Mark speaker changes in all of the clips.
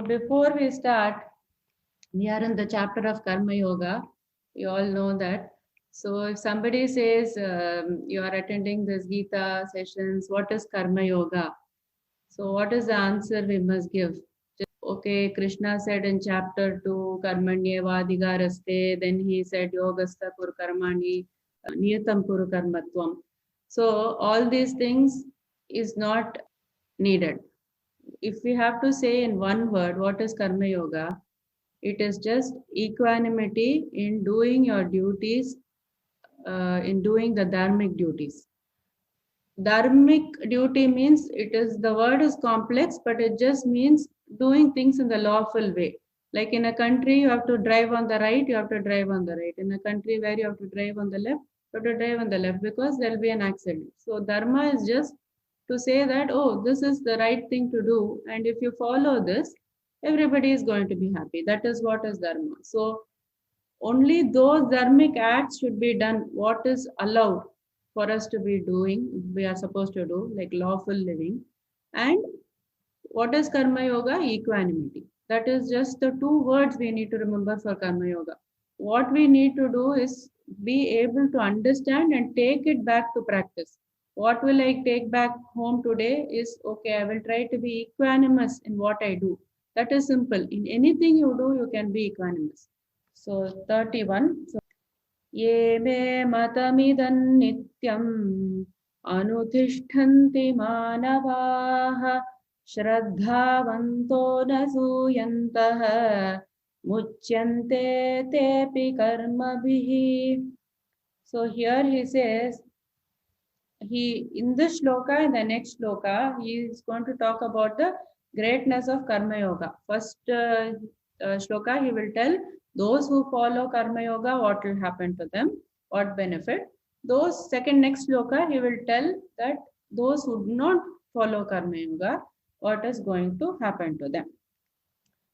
Speaker 1: before we start, we are in the chapter of Karma Yoga. You all know that. So if somebody says you are attending this Gita sessions, what is Karma Yoga? So what is the answer we must give? Okay, Krishna said in chapter 2, Karmanyevadhikaraste, then he said Yogastha Kur Karmani, Niyatam Kuru Karmatvam. So all these things is not needed. If we have to say in one word, what is Karma Yoga? It is just equanimity in doing your duties, in doing the dharmic duties. Dharmic duty means the word is complex, but it just means doing things in the lawful way. Like in a country, you have to drive on the right, you have to drive on the right. In a country where you have to drive on the left, you have to drive on the left because there will be an accident. So dharma is just to say that, oh, this is the right thing to do. And if you follow this, everybody is going to be happy. That is what is dharma. So only those dharmic acts should be done, what is allowed for us to be doing, we are supposed to do, like lawful living. And what is Karma Yoga? Equanimity. That is just the two words we need to remember for Karma Yoga. What we need to do is be able to understand and take it back to practice. What will I take back home today is, okay, I will try to be equanimous in what I do. That is simple. In anything you do, you can be equanimous. So 31. So, ये मे मतमिदं नित्यम् अनुतिष्ठन्ति मानवाः श्रद्धावन्तो न सूयन्तः मुच्यन्ते तेऽपि कर्मभिः. So here he says, in this shloka, in the next shloka, he is going to talk about the greatness of Karma Yoga. First shloka, he will tell those who follow Karma Yoga, what will happen to them, what benefit. Those next shloka, he will tell that those who do not follow Karma Yoga, what is going to happen to them.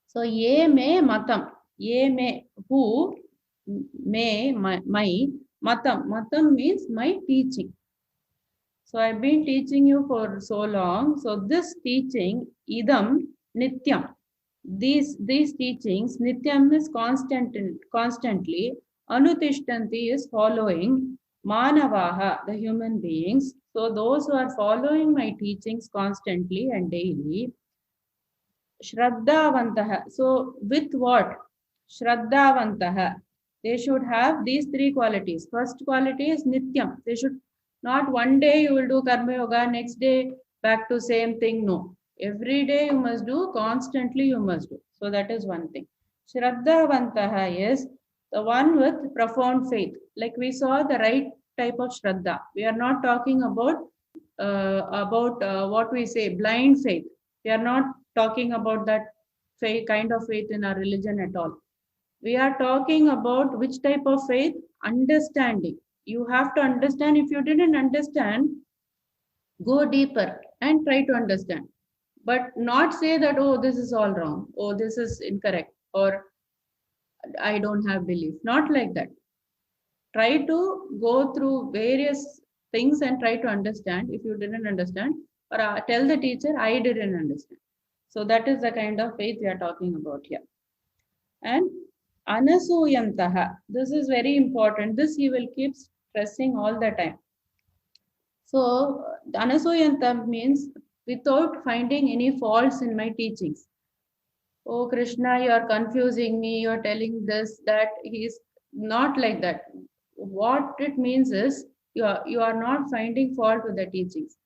Speaker 1: So, ye me matam, ye me, who, me, my, matam. Matam means my teaching. So, I've been teaching you for so long. So, this teaching, idam, nityam. These teachings, nityam is constantly, anutishtanti is following, manavaha, the human beings. So those who are following my teachings constantly and daily, shraddhavantaha. So with what? Shraddhavantaha. They should have these three qualities. First quality is nityam. They should not one day you will do karma yoga, next day back to same thing. No. Every day you must do, constantly you must do. So that is one thing. Shraddhavantaha is the one with profound faith. Like we saw the right type of shraddha. We are not talking about what we say, blind faith. We are not talking about that faith, kind of faith in our religion at all. We are talking about which type of faith? Understanding. You have to understand. If you didn't understand, go deeper and try to understand. But not say that, oh, this is all wrong, oh, this is incorrect, or I don't have belief. Not like that. Try to go through various things and try to understand. If you didn't understand, or tell the teacher, I didn't understand. So that is the kind of faith we are talking about here. And anasuyantaha, this is very important. This he will keep stressing all the time. So anasuyanta means without finding any faults in my teachings. Oh Krishna, you are confusing me, you are telling this, that. He is not like that. What it means is you are not finding fault with the teachings.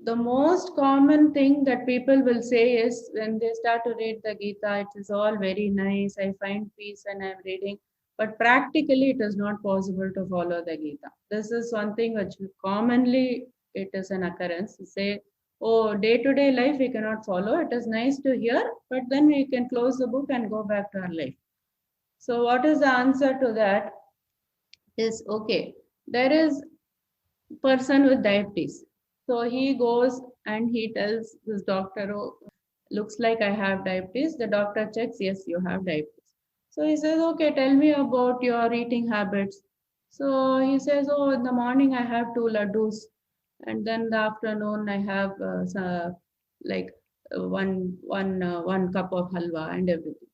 Speaker 1: The most common thing that people will say is when they start to read the Gita, it is all very nice, I find peace when I'm reading. But practically it is not possible to follow the Gita. This is one thing which commonly it is an occurrence. Say, oh, day-to-day life we cannot follow. It is nice to hear, but then we can close the book and go back to our life. So what is the answer to that? Is okay. There is person with diabetes. So he goes and he tells this doctor, oh, looks like I have diabetes. The doctor checks, yes, you have diabetes. So he says, okay, tell me about your eating habits. So he says, oh, in the morning I have 2 laddus. And then the afternoon I have like one cup of halwa and everything.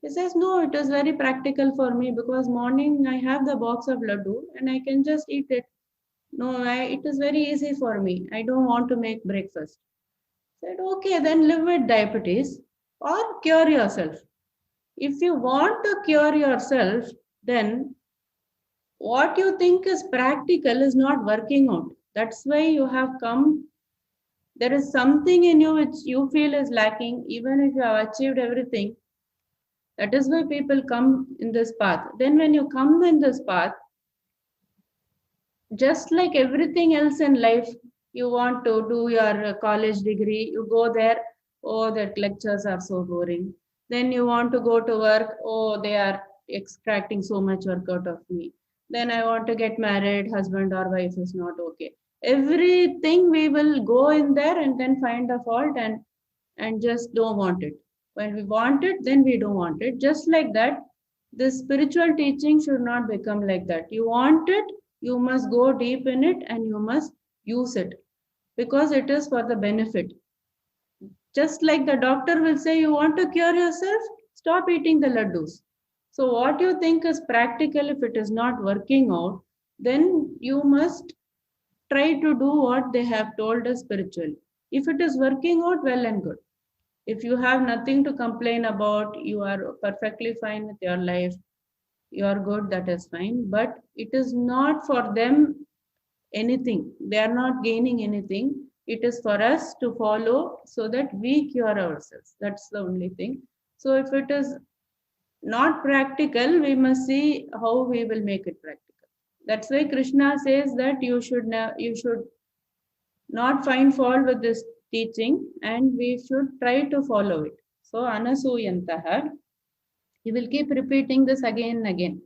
Speaker 1: He says, no, it is very practical for me because morning I have the box of laddu and I can just eat it. No, it is very easy for me. I don't want to make breakfast. Said, okay, then live with diabetes or cure yourself. If you want to cure yourself, then what you think is practical is not working out. That's why you have come. There is something in you which you feel is lacking, even if you have achieved everything. That is why people come in this path. Then, when you come in this path, just like everything else in life, you want to do your college degree, you go there, oh, that lectures are so boring. Then you want to go to work, oh, they are extracting so much work out of me. Then I want to get married, husband or wife is not okay. Everything we will go in there and then find a fault and just don't want it. When we want it, then we don't want it. Just like that, this spiritual teaching should not become like that. You want it, you must go deep in it and you must use it because it is for the benefit. Just like the doctor will say, you want to cure yourself, stop eating the laddus. So, what you think is practical, if it is not working out, then you must try to do what they have told us spiritually. If it is working out, well and good. If you have nothing to complain about, you are perfectly fine with your life, you are good, that is fine. But it is not for them anything. They are not gaining anything. It is for us to follow so that we cure ourselves. That's the only thing. So if it is not practical, we must see how we will make it practical. That's why Krishna says that you should not find fault with this teaching and we should try to follow it. So anasuyantaha, he will keep repeating this again and again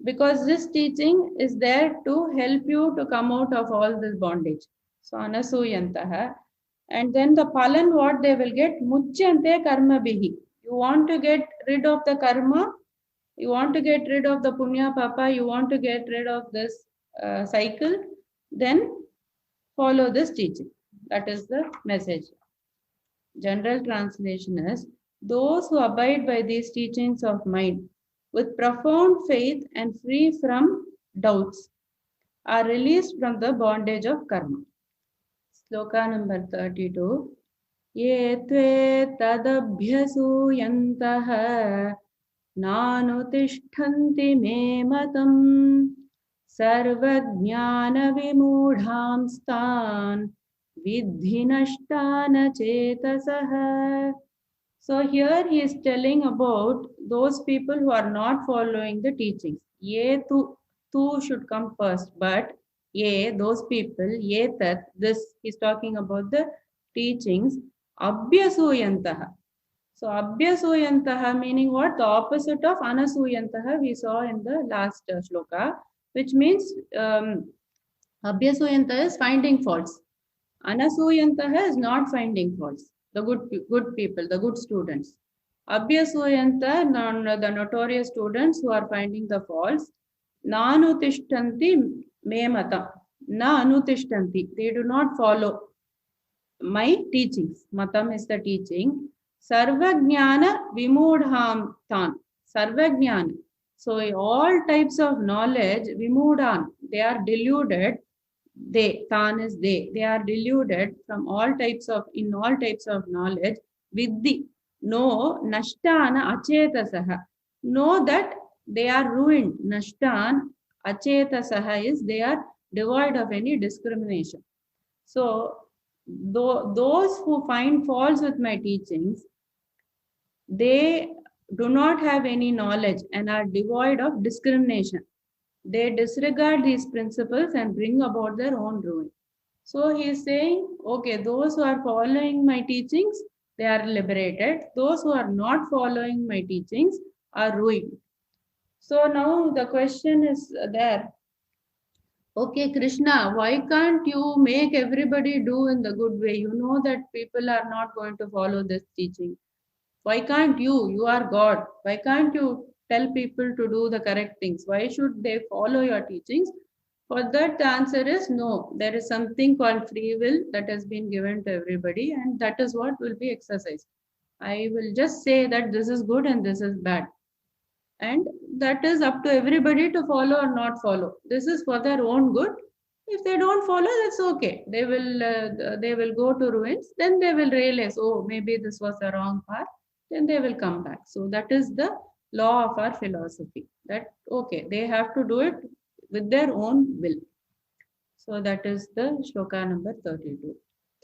Speaker 1: because this teaching is there to help you to come out of all this bondage. So anasuyantaha, and then the palan what they will get, muchyante karma bihi. You want to get rid of the karma, you want to get rid of the punya papa, you want to get rid of this cycle, then follow this teaching. That is the message. General translation is, those who abide by these teachings of mine with profound faith and free from doubts are released from the bondage of karma. Sloka number 32. Ye tve tadabhyasuyantaha nanutishtanti me matam sarvajnana vimudham stan vidhi nashtana chetasaha. So here he is telling about those people who are not following the teachings. Ye tu should come first, but ye, those people, ye tat, this is talking about the teachings, abhyasuyantaha. So abhyasuyantaha meaning what? The opposite of anasuyantaha we saw in the last shloka, which means abhyasuyantaha is finding faults. Anasuyantaha is not finding faults. The good people, the good students. Abhyasuyanta, the notorious students who are finding the faults. Nanutishtanti me mata. Na anutishtanti. They do not follow my teachings. Matam is the teaching. Sarvajnana vimudham tan. Sarvajnana. So all types of knowledge, vimudhan, they are deluded. They, tan is they are deluded from all types of knowledge. Vidhi, no, nashtana achetasaha. Know that they are ruined. Nashtan achetasaha is they are devoid of any discrimination. So those who find faults with my teachings, they do not have any knowledge and are devoid of discrimination. They disregard these principles and bring about their own ruin. So he is saying, okay, those who are following my teachings, they are liberated. Those who are not following my teachings are ruined. So now the question is there. Okay, Krishna, why can't you make everybody do in the good way? You know that people are not going to follow this teaching. Why can't you? You are God. Why can't you tell people to do the correct things? Why should they follow your teachings? For that, the answer is no. There is something called free will that has been given to everybody, and that is what will be exercised. I will just say that this is good and this is bad. And that is up to everybody to follow or not follow. This is for their own good. If they don't follow, that's okay. They will go to ruins. Then they will realize, oh, maybe this was the wrong path. Then they will come back. So that is the law of our philosophy. That okay, they have to do it with their own will. So that is the shloka number 32.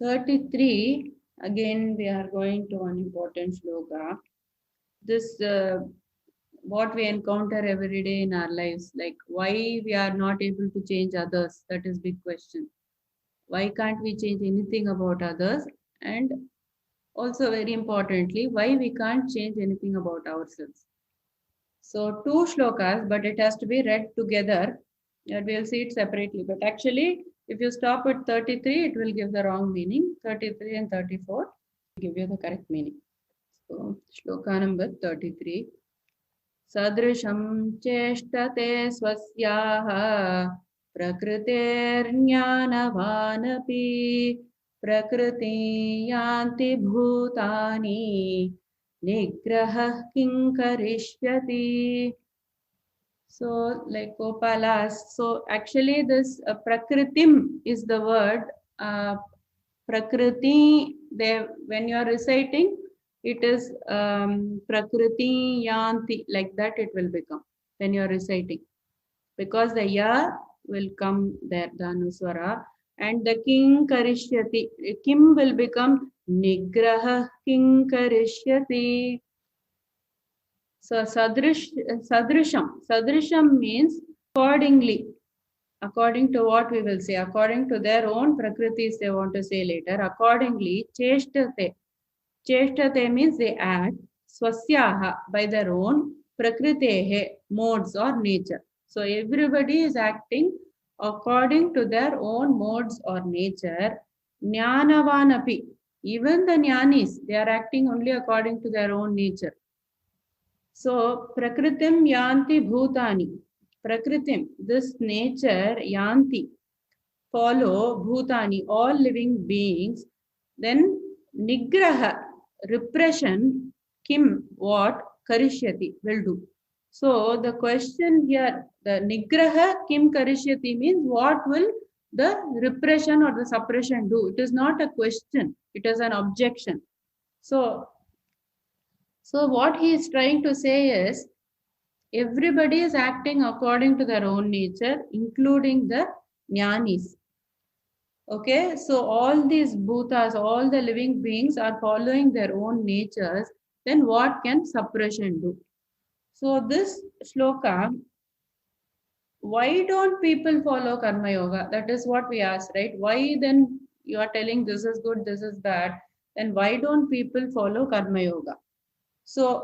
Speaker 1: 33. Again, we are going to one important shloka. This what we encounter every day in our lives, like why we are not able to change others, that is big question. Why can't we change anything about others? And also very importantly, why we can't change anything about ourselves. So two shlokas, but it has to be read together. We'll see it separately, but actually if you stop at 33, it will give the wrong meaning. 33 and 34 give you the correct meaning. So shloka number 33. सदृशं चेष्टते स्वस्याः प्रकृतेर्ज्ञानवानपि प्रकृति यान्ति भूतानि निग्रहः किं करिष्यति. So like Gopal asks, so actually this prakritim is the word. Prakriti, when you are reciting, it is prakriti yanti, like that it will become when you are reciting, because the ya will come there, the anuswara, and the king karishyati, kim will become nigraha king karishyati. So sadrisham means accordingly, according to what we will say, according to their own prakritis they want to say later. Accordingly, cheshtate. Cheshtate means they act, swasyaha, by their own, prakritehe, modes or nature. So everybody is acting according to their own modes or nature. Jnanavanapi, even the jnanis, they are acting only according to their own nature. So prakritim yanti bhutani. Prakritim, this nature, yanti, follow bhutani, all living beings. Then nigraha, repression, kim, what, karishyati, will do. So the question here, the nigraha kim karishyati means what will the repression or the suppression do? It is not a question, it is an objection. So what he is trying to say is, everybody is acting according to their own nature, including the jnanis. Okay, so all these bhutas, all the living beings are following their own natures. Then what can suppression do? So this shloka, why don't people follow karma yoga? That is what we ask, right? Why then you are telling this is good, this is bad? Then why don't people follow karma yoga? So,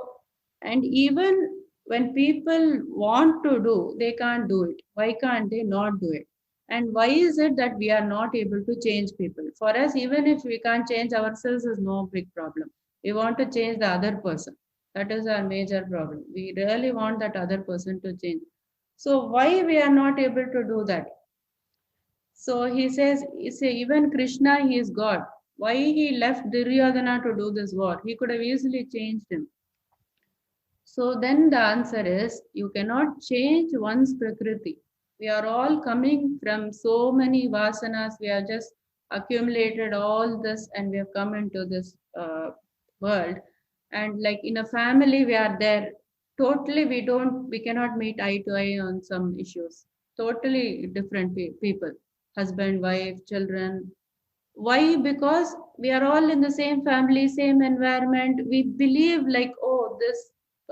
Speaker 1: and even when people want to do, they can't do it. Why can't they not do it? And why is it that we are not able to change people? For us, even if we can't change ourselves, is no big problem. We want to change the other person. That is our major problem. We really want that other person to change. So why we are not able to do that? So he says, even Krishna, he is God. Why he left Duryodhana to do this war? He could have easily changed him. So then the answer is, you cannot change one's prakriti. We are all coming from so many vasanas. We have just accumulated all this and we have come into this world. And like in a family, we are there. Totally, we cannot meet eye to eye on some issues. Totally different people, husband, wife, children. Why? Because we are all in the same family, same environment. We believe like, oh,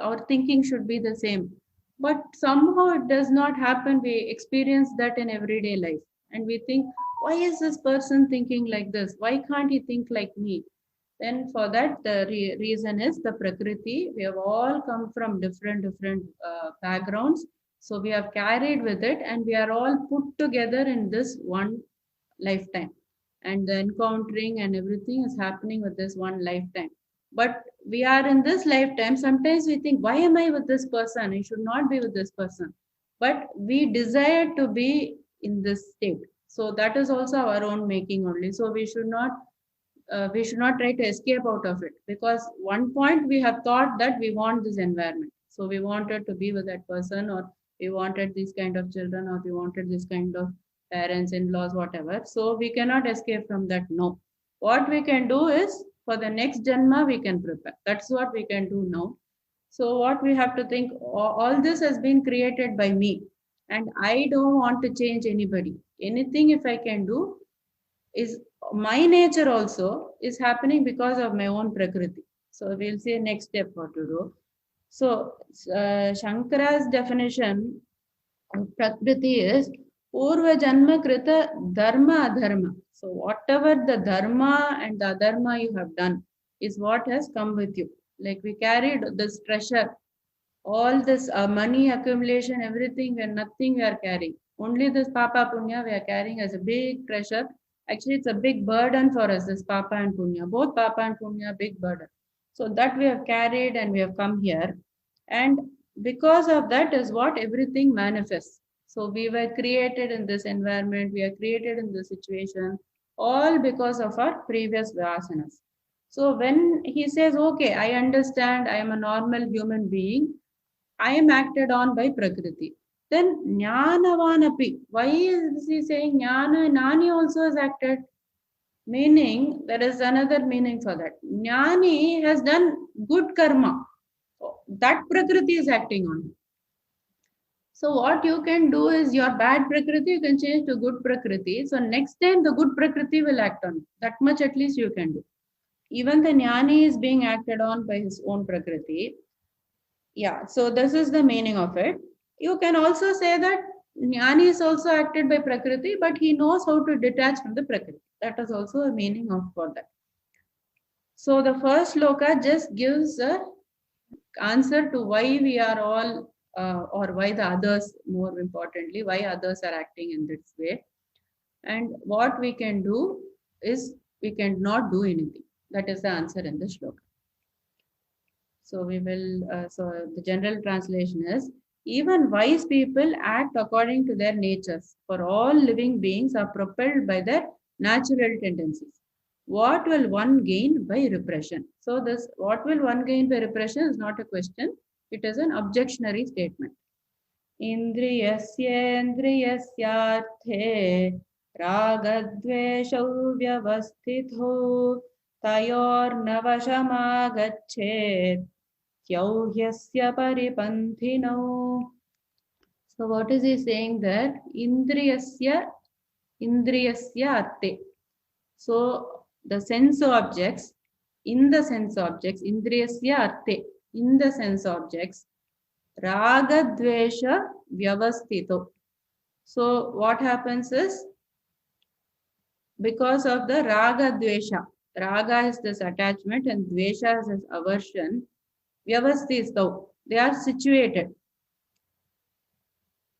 Speaker 1: our thinking should be the same. But somehow it does not happen. We experience that in everyday life. And we think, why is this person thinking like this? Why can't he think like me? Then for that, the reason is the prakriti. We have all come from different backgrounds. So we have carried with it and we are all put together in this one lifetime. And the encountering and everything is happening with this one lifetime. But we are in this lifetime, sometimes we think, why am I with this person? I should not be with this person. But we desire to be in this state. So that is also our own making only. So we should not try to escape out of it, because one point we have thought that we want this environment. So we wanted to be with that person, or we wanted this kind of children, or we wanted this kind of parents, in-laws, whatever. So we cannot escape from that. No. What we can do is, for the next Janma, we can prepare. That's what we can do now. So what we have to think, all this has been created by me, and I don't want to change anybody. Anything if I can do is my nature also is happening because of my own prakriti. So we'll see next step what to do. So Shankara's definition of prakriti is Purva Janma Krita Dharma Adharma. So whatever the dharma and the adharma you have done is what has come with you. Like we carried this treasure, all this money accumulation, everything, and nothing we are carrying. Only this Papa Punya we are carrying as a big treasure. Actually, it's a big burden for us, this Papa and Punya. Both Papa and Punya, big burden. So that we have carried and we have come here. And because of that is what everything manifests. So we were created in this environment, we are created in this situation, all because of our previous vasanas. So when he says, okay, I understand, I am a normal human being, I am acted on by Prakriti. Then Jnanavanapi. Why is he saying Jnana? Nani also is acted. Meaning, there is another meaning for that. Jnani has done good karma. That Prakriti is acting on. So what you can do is your bad Prakriti, you can change to good Prakriti. So next time the good Prakriti will act on. That much at least you can do. Even the Jnani is being acted on by his own Prakriti. Yeah, so this is the meaning of it. You can also say that Jnani is also acted by Prakriti, but he knows how to detach from the Prakriti. That is also a meaning of for that. So the first sloka just gives a answer to why we are all, or why the others, more importantly, why others are acting in this way. And what we can do is we cannot do anything. That is the answer in the shloka. So we will, so the general translation is, even wise people act according to their natures, for all living beings are propelled by their natural tendencies. What will one gain by repression? So this, what will one gain by repression is not a question, it is an objectionary statement. Indriyasyendriyasyarthe ragadveshau vyavastitho tayornavashamagachet yauhyasya paripanthino. So what is he saying there? Indriyasya arte. So the sense objects, in the sense objects, indriyasya arte, in the sense objects, raga dvesha vyavastito. So what happens is, because of the raga dvesha, raga is this attachment and dvesha is this aversion, vyavastito, they are situated.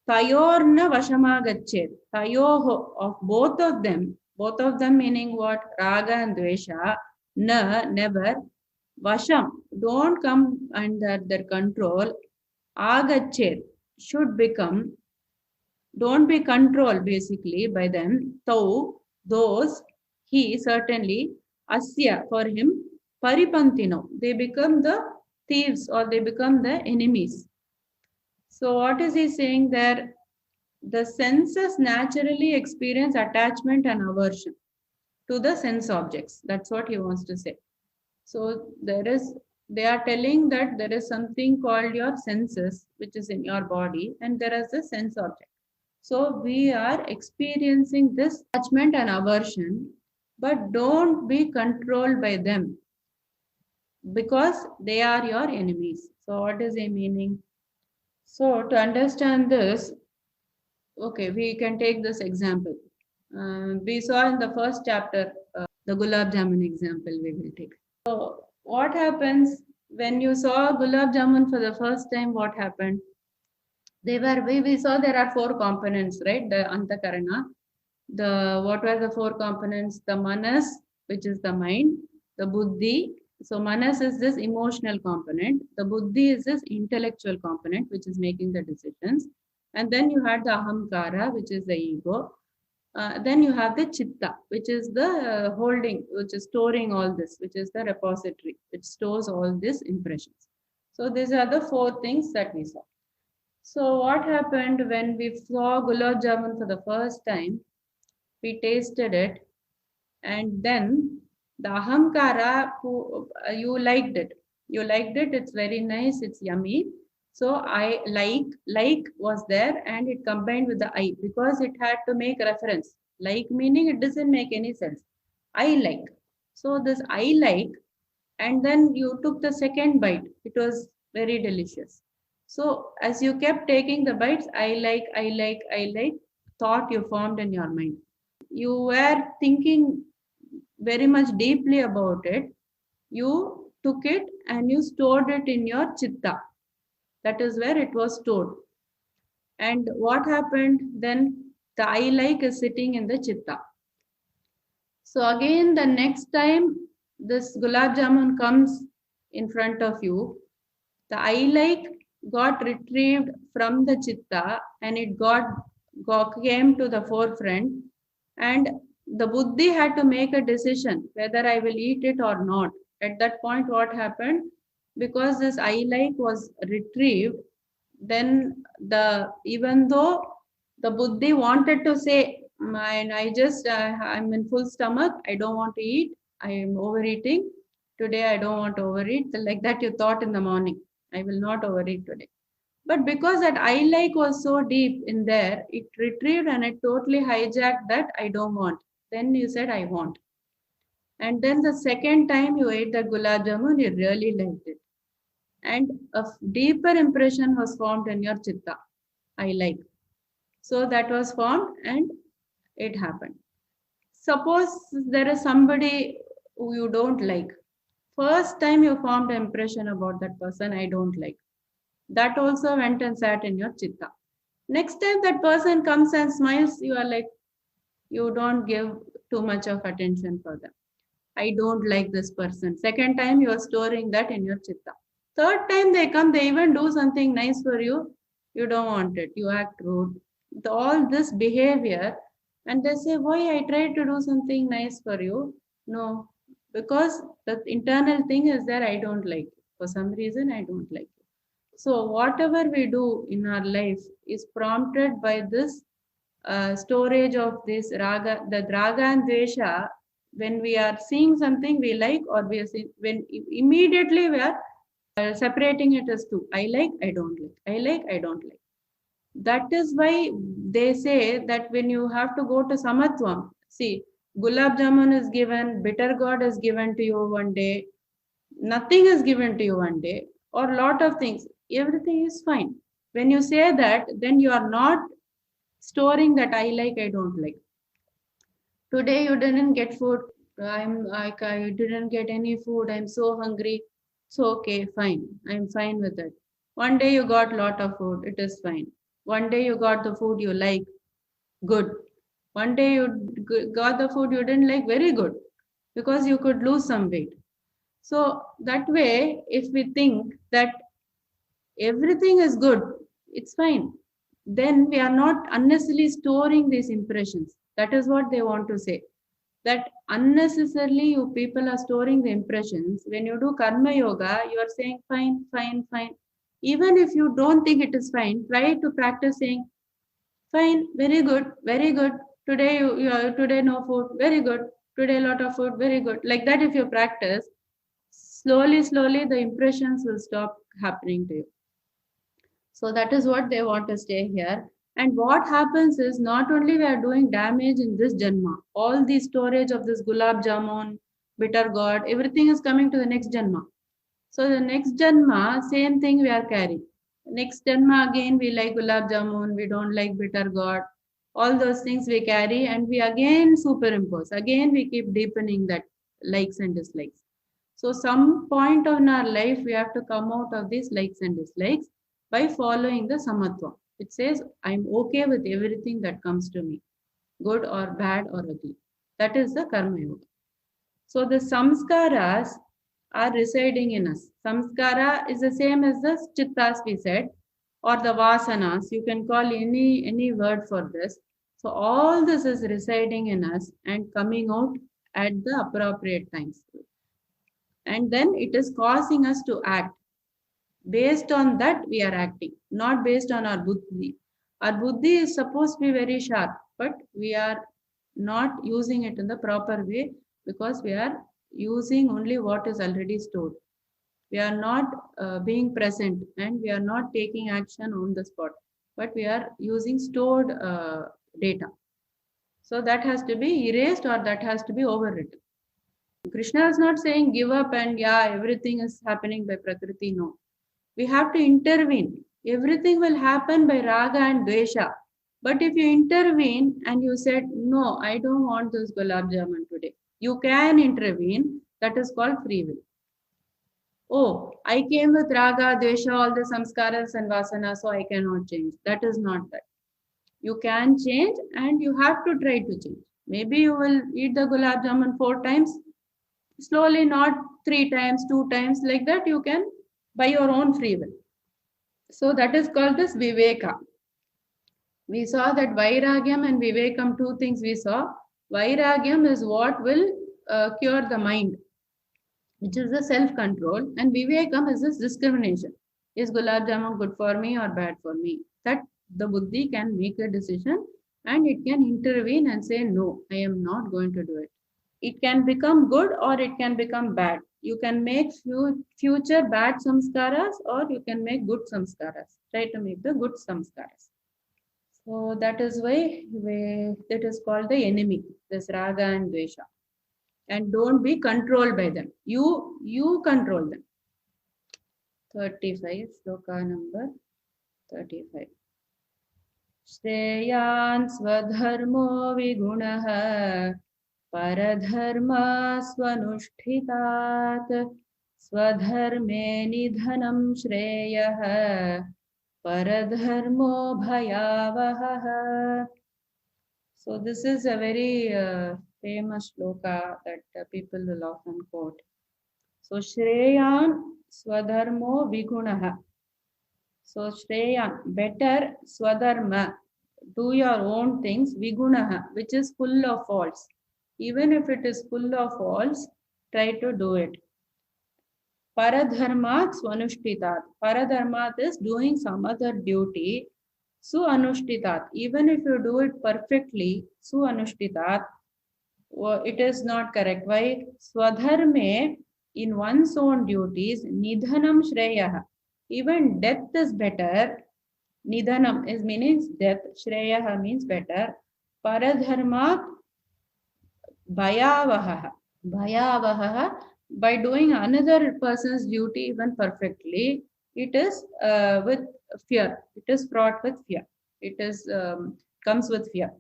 Speaker 1: Tayorna vashamagachet, tayoho, of both of them meaning what? Raga and dvesha, na, never, vasham, don't come under their control, agachet, should become, don't be controlled basically by them, tau, those, he, certainly, asya, for him, paripantino, they become the thieves or they become the enemies. So what is he saying there? The senses naturally experience attachment and aversion to the sense objects. That's what he wants to say. So they are telling that there is something called your senses, which is in your body, and there is a sense object. So we are experiencing this attachment and aversion, but don't be controlled by them, because they are your enemies. So what is he meaning? So to understand this, okay, we can take this example. We saw in the first chapter, the gulab jamun example we will take. So what happens when you saw gulab jamun for the first time? What happened? We saw there are 4 components, right? The antakarana. What were the 4 components? The manas, which is the mind, the buddhi. So manas is this emotional component. The buddhi is this intellectual component, which is making the decisions. And then you had the ahamkara, which is the ego. Then you have the chitta, which is the holding, which is storing all this, which is the repository, which stores all these impressions. So these are the four things that we saw. So what happened when we saw gulab jamun for the first time? We tasted it, and then the ahamkara, you liked it. You liked it. It's very nice. It's yummy. So I like was there, and it combined with the I because it had to make reference. Like meaning it doesn't make any sense. I like. So this I like, and then you took the second bite. It was very delicious. So as you kept taking the bites, I like, thought you formed in your mind. You were thinking very much deeply about it. You took it and you stored it in your chitta. That is where it was stored. And what happened then? The I like is sitting in the chitta. So again, the next time this gulab jamun comes in front of you, the I like got retrieved from the chitta and it came to the forefront, and the buddhi had to make a decision whether I will eat it or not. At that point, what happened? Because this I like was retrieved, then even though the buddhi wanted to say, I'm in full stomach, I don't want to eat, I am overeating today, I don't want to overeat, like that you thought in the morning, I will not overeat today. But because that I like was so deep in there, it retrieved and it totally hijacked that I don't want. Then you said I want. And then the second time you ate the gulab jamun, you really liked it. And a deeper impression was formed in your chitta. I like. So that was formed and it happened. Suppose there is somebody who you don't like. First time you formed an impression about that person, I don't like. That also went and sat in your chitta. Next time that person comes and smiles, you are like, you don't give too much of attention for them. I don't like this person. Second time you are storing that in your chitta. Third time they come, they even do something nice for you. You don't want it. You act rude. All this behavior, and they say, why I tried to do something nice for you? No, because the internal thing is there, I don't like it. For some reason, I don't like it. So whatever we do in our life is prompted by this storage of this raga, the raga and dvesha. When we are seeing something we like, or we are seeing, when immediately we are separating it as two. I like, I don't like. I like, I don't like. That is why they say that when you have to go to samatvam, see, gulab jamun is given, bitter gourd is given to you one day, nothing is given to you one day, or lot of things, everything is fine. When you say that, then you are not storing that I like, I don't like. Today you didn't get food, I'm like, I didn't get any food, I'm so hungry. So okay, fine, I'm fine with it. One day you got lot of food, it is fine. One day you got the food you like, good. One day you got the food you didn't like, very good, because you could lose some weight. So that way, if we think that everything is good, it's fine, then we are not unnecessarily storing these impressions. That is what they want to say. That unnecessarily you people are storing the impressions. When you do karma yoga, you are saying fine, fine, fine. Even if you don't think it is fine, try to practice saying fine, very good, very good. Today today no food, very good. Today a lot of food, very good. Like that, if you practice, slowly the impressions will stop happening to you. So that is what they want to stay here. And what happens is not only we are doing damage in this janma, all the storage of this gulab jamun, bitter gourd, everything is coming to the next janma. So the next janma, same thing we are carrying. Next janma again we like gulab jamun, we don't like bitter gourd. All those things we carry and we again superimpose. Again we keep deepening that likes and dislikes. So some point in our life we have to come out of these likes and dislikes by following the samatva. It says, I'm okay with everything that comes to me, good or bad or ugly. That is the karma yoga. So the samskaras are residing in us. Samskara is the same as the chittas we said. or the vasanas. You can call any word for this. So all this is residing in us and coming out at the appropriate times. And then it is causing us to act. Based on that, we are acting, not based on our buddhi. Our buddhi is supposed to be very sharp, but we are not using it in the proper way because we are using only what is already stored. We are not being present and we are not taking action on the spot, but we are using stored data. So that has to be erased or that has to be overwritten. Krishna is not saying give up and yeah, everything is happening by Prakriti. No. We have to intervene. Everything will happen by raga and dvesha. But if you intervene and you said, no, I don't want this gulab jamun today, you can intervene. That is called free will. Oh, I came with raga, dvesha, all the samskaras and vasana, so I cannot change. That is not that. You can change and you have to try to change. Maybe you will eat the gulab jamun 4 times, slowly, not 3 times, 2 times, like that you can by your own free will. So that is called this viveka. We saw that vairagyam and vivekam, two things we saw. Vairagyam is what will cure the mind, which is the self-control, and vivekam is this discrimination. Is gulab jamun good for me or bad for me? That the buddhi can make a decision and it can intervene and say, no, I am not going to do it. It can become good or it can become bad. You can make future bad samskaras or you can make good samskaras. Try to make the good samskaras. So that is why it is called the enemy, this raga and dvesha. And don't be controlled by them. You control them. 35, sloka number 35. Shreyan swadharmo vigunaha paradharma swanushtitat swadharme nidhanam shreyah paradharmo bhayavaha. So this is a very famous shloka that people will often quote. So Shreyan Swadharmo Vigunaha. So Shreyan, better Swadharma, do your own things, Vigunaha, which is full of faults. Even if it is full of faults, try to do it. Paradharmat Swanushtitat. Paradharmat is doing some other duty. Su Anushtitat. Even if you do it perfectly, Su Anushtitat, it is not correct. Why? Swadharme, in one's own duties, Nidhanam Shreyah. Even death is better. Nidhanam is means death. Shreyah means better. Paradharmat Bhayavaha. Bhayavaha. By doing another person's duty even perfectly, it is with fear. It is fraught with fear. It is comes with fear.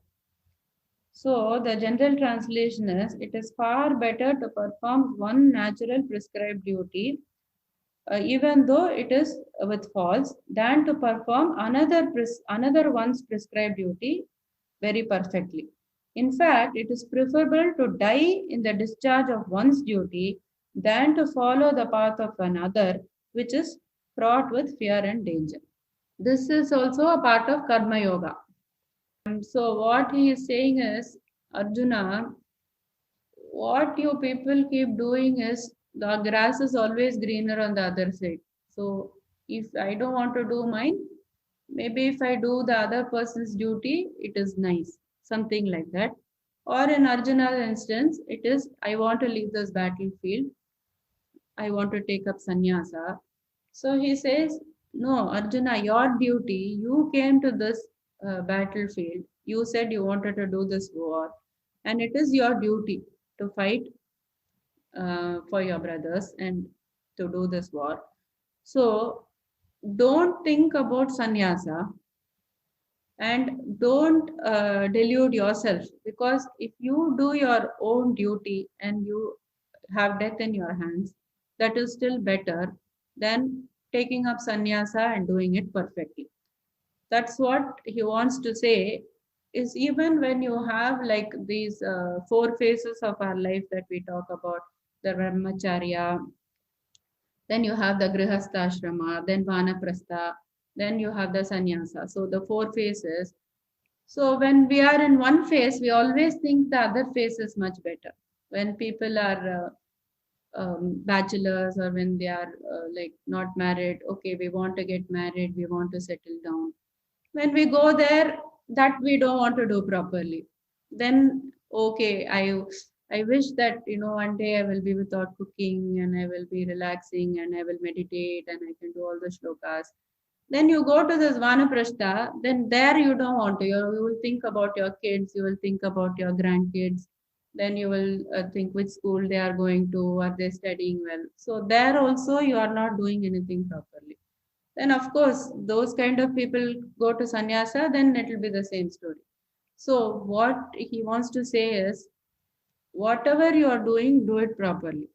Speaker 1: So the general translation is, it is far better to perform one natural prescribed duty, even though it is with faults, than to perform another one's prescribed duty very perfectly. In fact, it is preferable to die in the discharge of one's duty than to follow the path of another, which is fraught with fear and danger. This is also a part of Karma Yoga. So what he is saying is, Arjuna, what you people keep doing is the grass is always greener on the other side. So if I don't want to do mine, maybe if I do the other person's duty, it is nice, something like that. Or in Arjuna's instance, it is, I want to leave this battlefield. I want to take up sannyasa. So he says, no, Arjuna, your duty, you came to this battlefield. You said you wanted to do this war. And it is your duty to fight for your brothers and to do this war. So don't think about sannyasa and don't delude yourself, because if you do your own duty and you have death in your hands, that is still better than taking up sannyasa and doing it perfectly. That's what he wants to say, is even when you have like these 4 phases of our life that we talk about, the brahmacharya, then you have the grihastha ashrama, then vanaprastha, Then you have the sannyasa. So the 4 phases. So when we are in one phase, we always think the other phase is much better. When people are bachelors, or when they are like not married, okay, we want to get married, we want to settle down. When we go there, that we don't want to do properly. Then okay, I wish that one day I will be without cooking, and I will be relaxing, and I will meditate, and I can do all the shlokas. Then you go to this vanaprastha, then there you don't want to. You will think about your kids, you will think about your grandkids, then you will think which school they are going to, are they studying well. So there also you are not doing anything properly. Then of course, those kind of people go to sannyasa, then it will be the same story. So what he wants to say is, whatever you are doing, do it properly.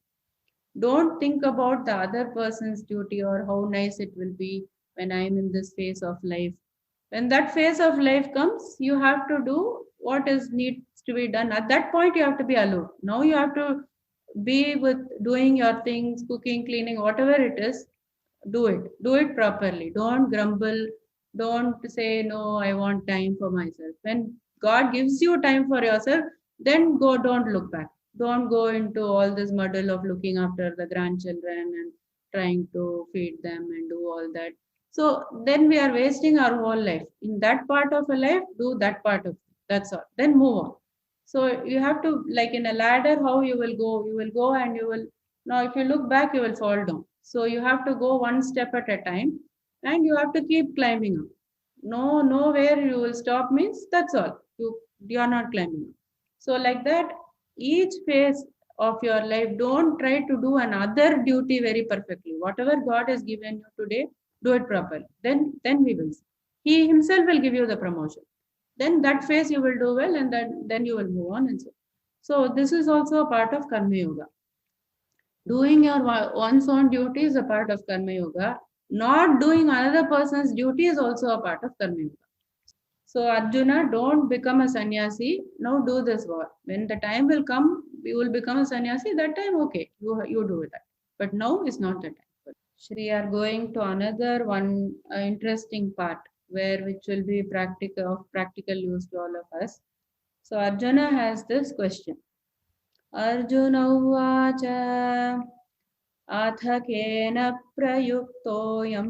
Speaker 1: Don't think about the other person's duty or how nice it will be when I'm in this phase of life. When that phase of life comes, you have to do what is needs to be done. At that point, you have to be alone. Now you have to be with doing your things, cooking, cleaning, whatever it is. Do it. Do it properly. Don't grumble. Don't say no. I want time for myself. When God gives you time for yourself, then go. Don't look back. Don't go into all this muddle of looking after the grandchildren and trying to feed them and do all that. So then we are wasting our whole life. In that part of a life, do that part of it. That's all. Then move on. So you have to, like in a ladder, how you will go and you will, now if you look back, you will fall down. So you have to go one step at a time, and you have to keep climbing up. No, nowhere you will stop means that's all. You are not climbing up. So like that, each phase of your life, don't try to do another duty very perfectly. Whatever God has given you today, do it properly. Then we will see. He himself will give you the promotion. Then that phase you will do well, and then you will move on and so. So this is also a part of Karma Yoga. Doing your one's own duty is a part of Karma Yoga. Not doing another person's duty is also a part of Karma Yoga. So Arjuna, don't become a sannyasi. Now do this war. When the time will come, you will become a sannyasi. That time, okay, you do that. But now is not the time. Shri are going to another one interesting part, where which will be practical use to all of us. So Arjuna has this question. Arjuna uvacha अथ केन प्रयुक्तोऽयं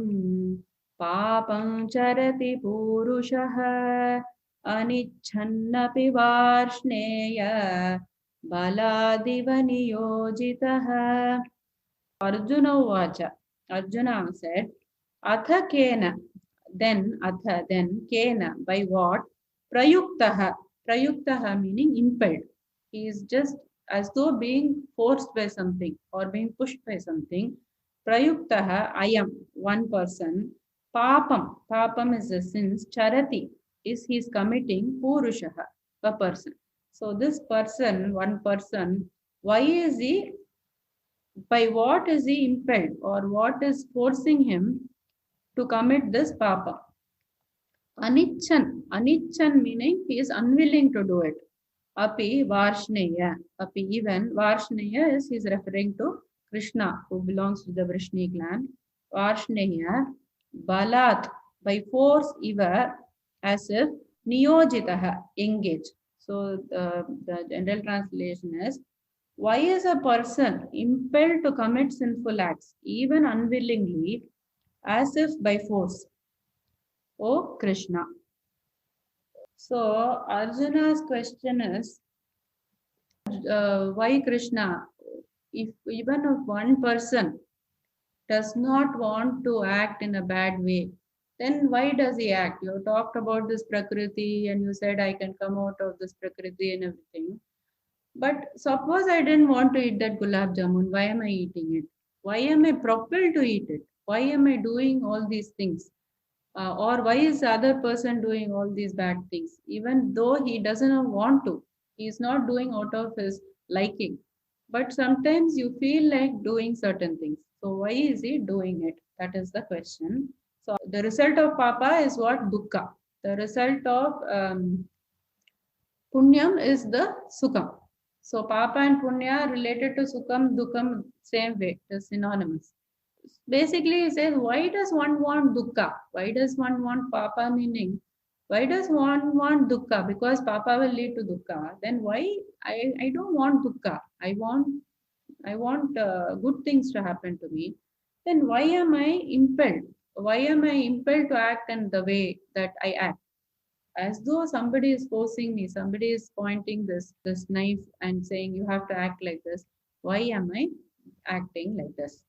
Speaker 1: पापं चरति पूरुषः अनिच्छन्नपि Varshney बलादिव नियोजितः. Arjuna uvacha. Arjuna said, Atha kena. Then, kena. By what? Prayuktaha. Prayuktaha meaning impelled. He is just as though being forced by something or being pushed by something. Prayuktaha, I am one person. Papam. Papam is the sins. Charati is he is committing. Purushaha, a person. So this person, one person, why is he, by what is he impelled, or what is forcing him to commit this papa? Anichan. Anichan meaning he is unwilling to do it. Api Varshneya. Api even. Varshneya is he is referring to Krishna, who belongs to the Vrishni clan. Varshneya. Balat. By force eva, as if Niyojitaha, engaged. So the general translation is, why is a person impelled to commit sinful acts, even unwillingly, as if by force? O Krishna. So Arjuna's question is, why Krishna? If even if one person does not want to act in a bad way, then why does he act? You talked about this Prakriti and you said I can come out of this Prakriti and everything. But suppose I didn't want to eat that gulab jamun, why am I eating it? Why am I propelled to eat it? Why am I doing all these things? Or why is the other person doing all these bad things? Even though he doesn't want to, he is not doing out of his liking. But sometimes you feel like doing certain things. So why is he doing it? That is the question. So the result of papa is what? Dukkha. The result of punyam is the sukham. So papa and punya are related to sukham, dukkam, same way, they're synonymous. Basically it says, why does one want dukkha? Why does one want papa? Meaning, why does one want dukkha? Because papa will lead to dukkha. Then why I don't want dukkha? I want good things to happen to me. Then why am I impelled? Why am I impelled to act in the way that I act? As though somebody is forcing me, somebody is pointing this knife and saying you have to act like this. Why am I acting like this?